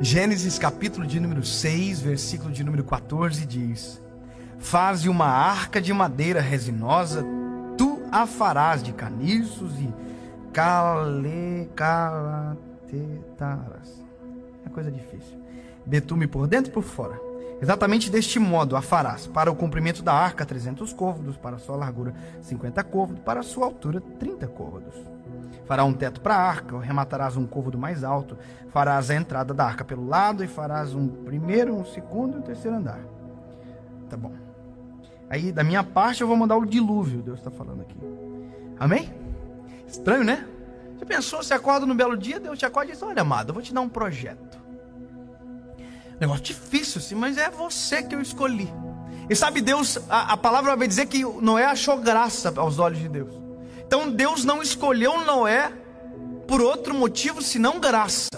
Gênesis capítulo de número 6, versículo de número 14 diz: Faze uma arca de madeira resinosa, tu a farás de caniços e calatetaras. É coisa difícil. Betume por dentro e por fora. Exatamente deste modo a farás. Para o comprimento da arca, 300 côvados, para a sua largura, 50 côvados, para a sua altura, 30 côvados. Fará um teto para a arca, rematarás um côvado mais alto, farás a entrada da arca pelo lado e farás um primeiro, um segundo e um terceiro andar. Tá bom. Aí, da minha parte, eu vou mandar o dilúvio, Deus está falando aqui. Amém? Estranho, né? Você pensou, você acorda num belo dia, Deus te acorda e diz: olha, amado, eu vou te dar um projeto. Negócio difícil, sim, mas é você que eu escolhi. E sabe, Deus, a palavra vai dizer que Noé achou graça aos olhos de Deus. Então Deus não escolheu Noé por outro motivo senão graça.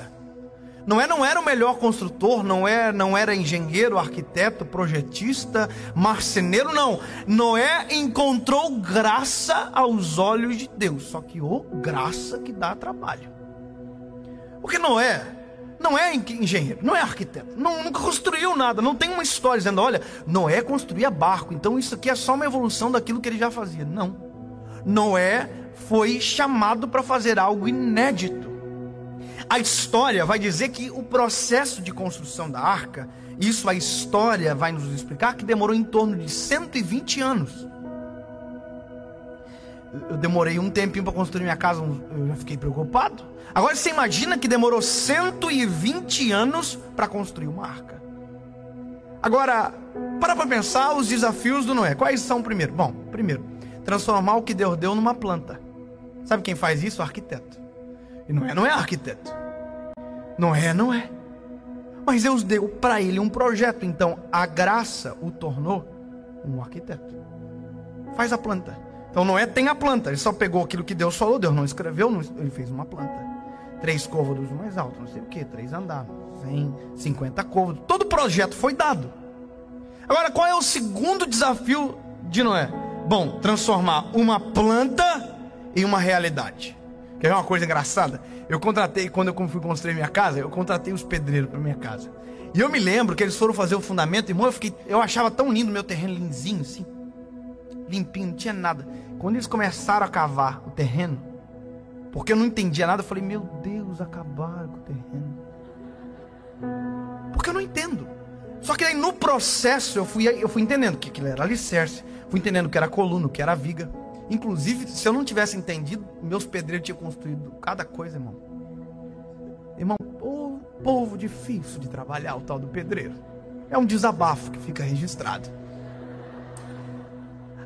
Noé não era o melhor construtor, não era engenheiro, arquiteto, projetista, marceneiro, não. Noé encontrou graça aos olhos de Deus. Só que graça que dá trabalho. Porque Noé não é engenheiro, não é arquiteto, nunca construiu nada, não tem uma história dizendo: olha, Noé construía barco, então isso aqui é só uma evolução daquilo que ele já fazia. Não. Noé foi chamado para fazer algo inédito. A história vai dizer que o processo de construção da arca, isso a história vai nos explicar, que demorou em torno de 120 anos. Eu demorei um tempinho para construir minha casa, eu já fiquei preocupado. Agora você imagina que demorou 120 anos para construir uma arca. Agora, para pensar os desafios do Noé. Quais são primeiro? Bom, primeiro, transformar o que Deus deu numa planta. Sabe quem faz isso? O arquiteto. E Noé não é arquiteto. Noé não é. Mas Deus deu para ele um projeto. Então a graça o tornou um arquiteto. Faz a planta. Então Noé tem a planta. Ele só pegou aquilo que Deus falou. Deus não escreveu, ele fez uma planta. 3 côvados mais alto, não sei o que, 3 andares, 150 côvados. Todo o projeto foi dado. Agora, qual é o segundo desafio de Noé? Bom, transformar uma planta em uma realidade. Quer ver uma coisa engraçada? Eu contratei, quando eu fui construir minha casa, eu contratei os pedreiros para minha casa. E eu me lembro que eles foram fazer o fundamento, irmão, eu achava tão lindo o meu terreno, lisinho assim, limpinho, não tinha nada. Quando eles começaram a cavar o terreno, porque eu não entendia nada, eu falei: meu Deus, acabaram com o terreno. Porque eu não entendo. Só que aí no processo eu fui entendendo que aquilo era alicerce, fui entendendo que era coluna, que era viga. Inclusive, se eu não tivesse entendido, meus pedreiros tinham construído cada coisa, irmão. Irmão, povo difícil de trabalhar, o tal do pedreiro. É um desabafo que fica registrado.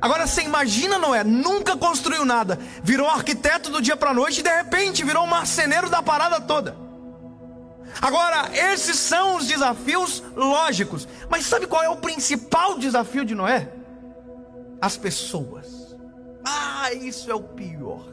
Agora você imagina Noé, nunca construiu nada, virou arquiteto do dia para a noite e de repente virou marceneiro da parada toda. Agora, esses são os desafios lógicos. Mas sabe qual é o principal desafio de Noé? As pessoas. Isso é o pior.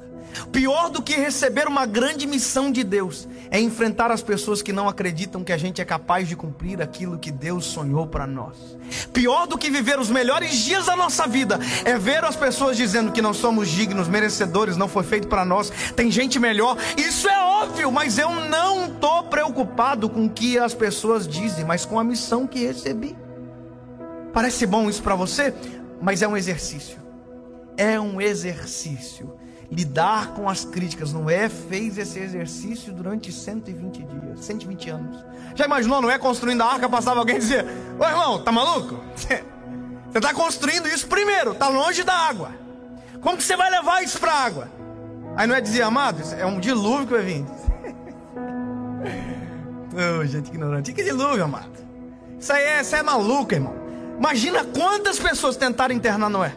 Pior do que receber uma grande missão de Deus é enfrentar as pessoas que não acreditam que a gente é capaz de cumprir aquilo que Deus sonhou para nós. Pior do que viver os melhores dias da nossa vida é ver as pessoas dizendo que não somos dignos, merecedores, não foi feito para nós, tem gente melhor. Isso é óbvio, mas eu não estou preocupado com o que as pessoas dizem, mas com a missão que recebi. Parece bom isso para você, mas é um exercício. É um exercício. Lidar com as críticas. Noé fez esse exercício durante 120 dias, 120 anos. Já imaginou Noé construindo a arca, passava alguém e dizia: ô irmão, tá maluco? Você está construindo isso primeiro, tá longe da água. Como que você vai levar isso para a água? Aí Noé dizia: amado, isso é um dilúvio que vai vir. Gente ignorante. Que dilúvio, amado? Isso é maluco, irmão. Imagina quantas pessoas tentaram internar Noé.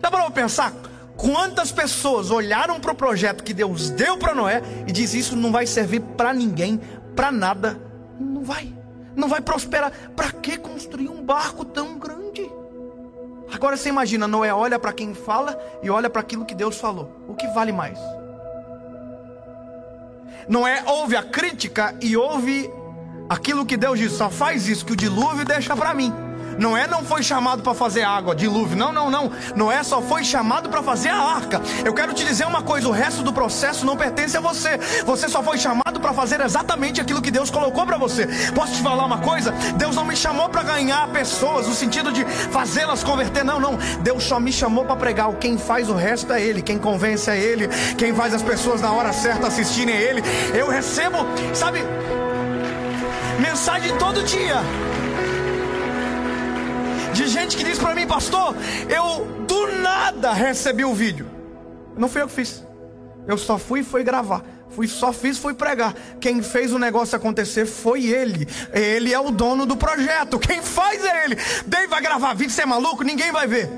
Dá para eu pensar? Quantas pessoas olharam para o projeto que Deus deu para Noé e diz: isso não vai servir para ninguém, para nada. Não vai prosperar. Para que construir um barco tão grande? Agora você imagina, Noé olha para quem fala e olha para aquilo que Deus falou. O que vale mais? Noé ouve a crítica e ouve aquilo que Deus diz: só faz isso, que o dilúvio deixa para mim. Noé não foi chamado para fazer água, dilúvio. Não. Noé só foi chamado para fazer a arca. Eu quero te dizer uma coisa: o resto do processo não pertence a você. Você só foi chamado para fazer exatamente aquilo que Deus colocou para você. Posso te falar uma coisa? Deus não me chamou para ganhar pessoas, no sentido de fazê-las converter. Não. Deus só me chamou para pregar. Quem faz o resto é Ele. Quem convence é Ele. Quem faz as pessoas na hora certa assistirem é Ele. Eu recebo, sabe, mensagem todo dia de gente que diz pra mim: pastor, eu do nada recebi o vídeo. Não fui eu que fiz. Eu só fui gravar. Fui pregar. Quem fez o negócio acontecer foi ele. Ele é o dono do projeto. Quem faz é ele. Dave vai gravar vídeo, você é maluco? Ninguém vai ver.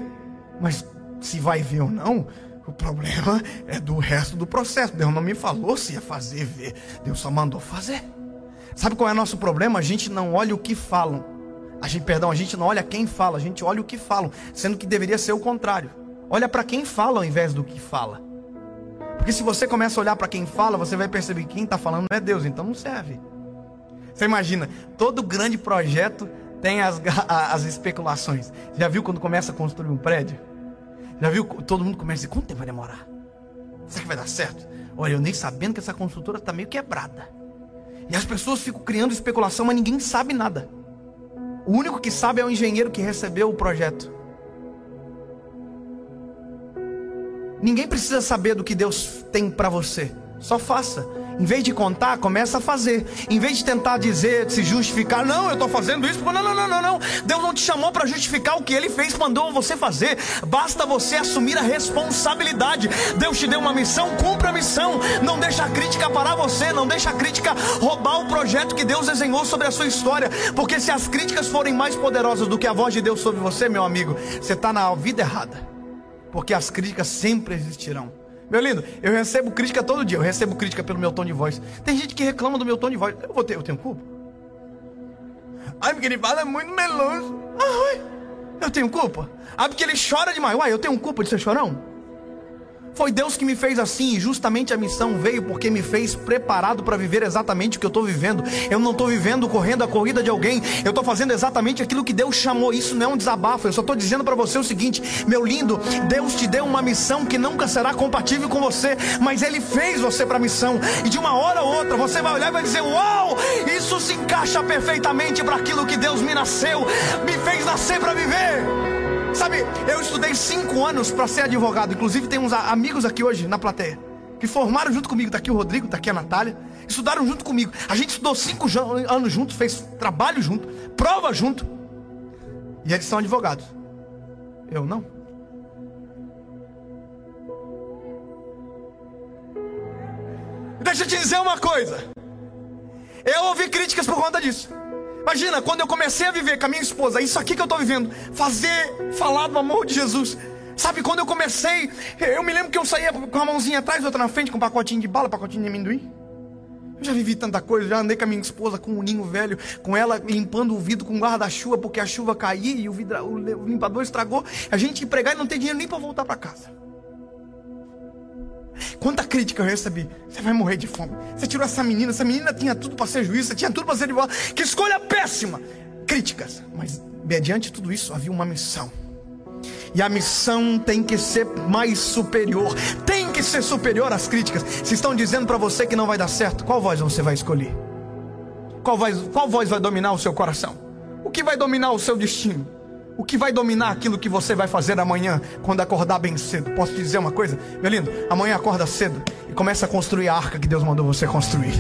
Mas se vai ver ou não, o problema é do resto do processo. Deus não me falou se ia fazer ver. Deus só mandou fazer. Sabe qual é o nosso problema? A gente não olha o que falam. A gente não olha quem fala, a gente olha o que falam, sendo que deveria ser o contrário. Olha para quem fala ao invés do que fala. Porque se você começa a olhar para quem fala, você vai perceber que quem está falando não é Deus, então não serve. Você imagina, todo grande projeto tem as especulações. Já viu quando começa a construir um prédio? Já viu? Todo mundo começa a dizer: quanto tempo vai demorar? Será que vai dar certo? Olha, eu nem sabendo que essa construtora está meio quebrada. E as pessoas ficam criando especulação, mas ninguém sabe nada. O único que sabe é o engenheiro que recebeu o projeto. Ninguém precisa saber do que Deus tem para você. Só faça. Em vez de contar, começa a fazer. Em vez de tentar dizer, se justificar: não, eu estou fazendo isso. Não. Deus não te chamou para justificar o que Ele fez, mandou você fazer. Basta você assumir a responsabilidade. Deus te deu uma missão, cumpra a missão. Não deixa a crítica parar você. Não deixa a crítica roubar o projeto que Deus desenhou sobre a sua história. Porque se as críticas forem mais poderosas do que a voz de Deus sobre você, meu amigo, você está na vida errada. Porque as críticas sempre existirão. Meu lindo, eu recebo crítica todo dia. Eu recebo crítica pelo meu tom de voz. Tem gente que reclama do meu tom de voz. Eu tenho culpa? Ai, porque ele fala muito meloso. Ai, eu tenho culpa? Ah, porque ele chora demais. Uai, eu tenho culpa de ser chorão? Foi Deus que me fez assim, e justamente a missão veio porque me fez preparado para viver exatamente o que eu estou vivendo. Eu não estou vivendo correndo a corrida de alguém. Eu estou fazendo exatamente aquilo que Deus chamou. Isso não é um desabafo. Eu só estou dizendo para você o seguinte: meu lindo, Deus te deu uma missão que nunca será compatível com você, mas Ele fez você para a missão. E de uma hora a outra você vai olhar e vai dizer: uau, isso se encaixa perfeitamente para aquilo que Deus me fez nascer para viver. Sabe, eu estudei 5 anos para ser advogado. Inclusive tem uns amigos aqui hoje na plateia que formaram junto comigo. Está aqui o Rodrigo, está aqui a Natália. Estudaram junto comigo. A gente estudou 5 anos juntos, fez trabalho junto, prova junto. E eles são advogados. Eu não. Deixa eu te dizer uma coisa. Eu ouvi críticas por conta disso. Imagina, quando eu comecei a viver com a minha esposa, isso aqui que eu estou vivendo, falar do amor de Jesus. Sabe, quando eu comecei, eu me lembro que eu saía com a mãozinha atrás, outra na frente, com um pacotinho de bala, pacotinho de amendoim. Eu já vivi tanta coisa, já andei com a minha esposa com um ninho velho, com ela limpando o vidro com guarda-chuva, porque a chuva caía e o limpador estragou. A gente ia pregar e não tem dinheiro nem para voltar para casa. Quanta crítica eu recebi. Você vai morrer de fome. Você tirou essa menina tinha tudo para ser juiz, você tinha tudo para ser advogado. Que escolha péssima. Críticas. Mas mediante tudo isso havia uma missão. E a missão tem que ser mais superior. Tem que ser superior às críticas. Se estão dizendo para você que não vai dar certo, qual voz você vai escolher? Qual voz vai dominar o seu coração? O que vai dominar o seu destino? O que vai dominar aquilo que você vai fazer amanhã, quando acordar bem cedo? Posso te dizer uma coisa, meu lindo? Amanhã acorda cedo e começa a construir a arca que Deus mandou você construir.